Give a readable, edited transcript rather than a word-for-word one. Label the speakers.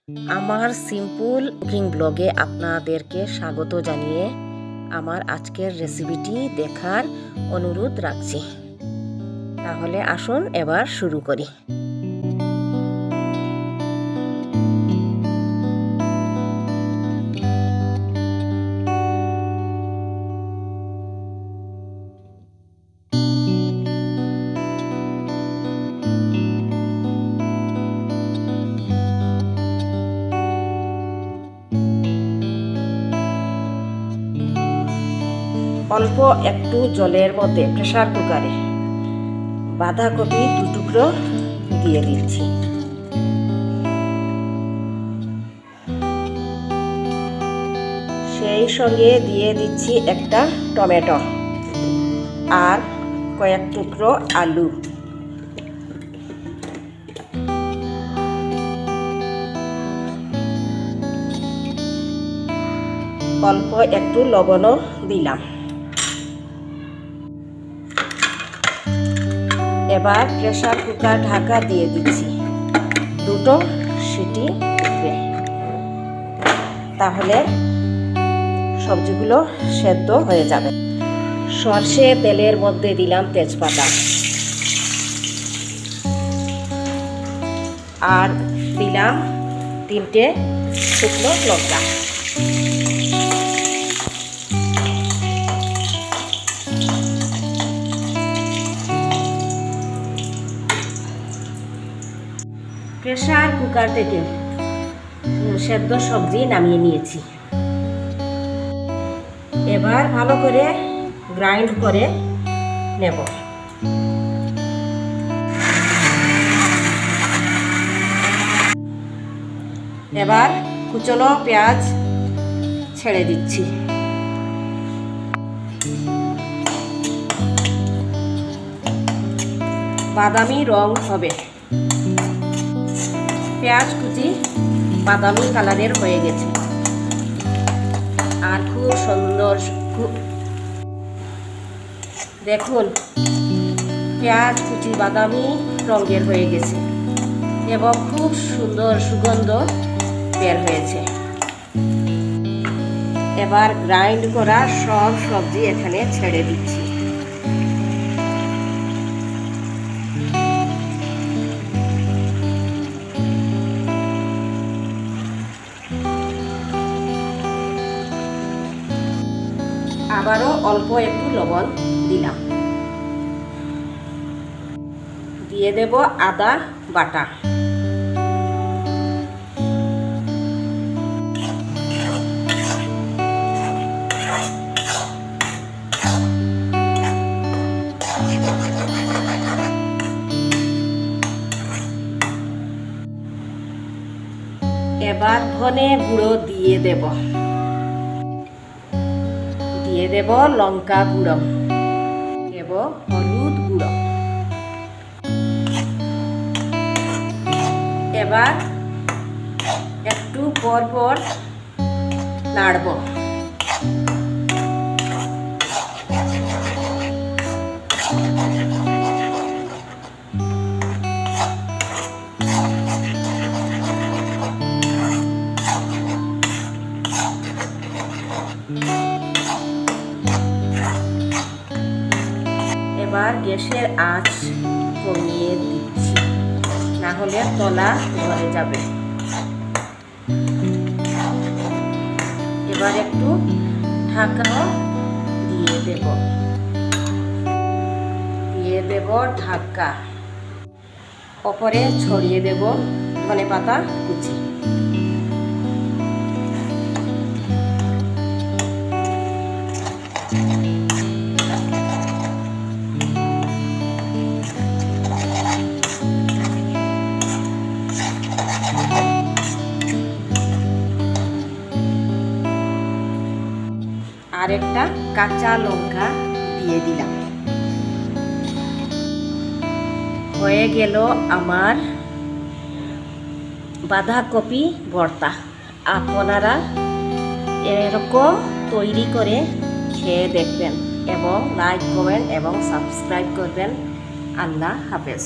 Speaker 1: আমার simple cooking ব্লগে আপনাদেরকে স্বাগত জানিয়ে আমার আজকের রেসিপিটি দেখার অনুরোধ রাখছি। তাহলে আসুন এবার শুরু করি। অল্প একটু জলের মধ্যে প্রেসার কুকারে বাঁধাকপি 2 টুকরো দিয়ে দিচ্ছি। সেই সঙ্গে দিয়ে দিচ্ছি একটা টমেটো আর কয়েক টুকরো আলু। অল্প একটু লবণও দিলাম। এবার প্রেসার কুকার ঢাকা দিয়ে দিচ্ছি। 2টো সিটি উঠবে, তাহলে সবজিগুলো সেদ্ধ হয়ে যাবে। সরষে তেলের মধ্যে দিলাম তেজপাতা আর দিলাম 3টে শুকনো লঙ্কা। প্রেসার কুকার থেকে সেদ্ধ সবজি নামিয়ে নিয়েছি। এবার ভালো করে গ্রাইন্ড করে নেব। এবার কুচনো পেঁয়াজ ছেড়ে দিচ্ছি। বাদামি রং হবে। পেঁয়াজ কুচি বাদামি কালারের হয়ে গেছে আর খুব সুন্দর। দেখুন, পেঁয়াজ কুচি বাদামি রঙের হয়ে গেছে এবং খুব সুন্দর সুগন্ধ বের হয়েছে। এবার গ্রাইন্ড করা সব সবজি এখানে ছেড়ে দিচ্ছি। আবারও অল্প একটু লবণ দিলাম। দিয়ে দেব আদা বাটা। এবার ধনে গুঁড়ো দিয়ে দেব। দিয়ে দেব লঙ্কা গুঁড়ো, দেব হলুদ গুঁড়ো। এবার একটু পর পর নাড়ব। এবার গ্যাসের আঁচ কমিয়ে দিচ্ছি, না হলে তলা ধরে যাবে। এবার একটু ঢাকা দিয়ে দেব ঢাকা। ওপরে ছড়িয়ে দেব ধনেপাতা কুচি। আর একটা কাঁচা লঙ্কা দিয়ে দিলাম। হয়ে গেল আমার বাঁধাকপি ভর্তা। আপনারা এরকম তৈরি করে খেয়ে দেখবেন এবং লাইক, কমেন্ট এবং সাবস্ক্রাইব করবেন। আল্লাহ হাফেজ।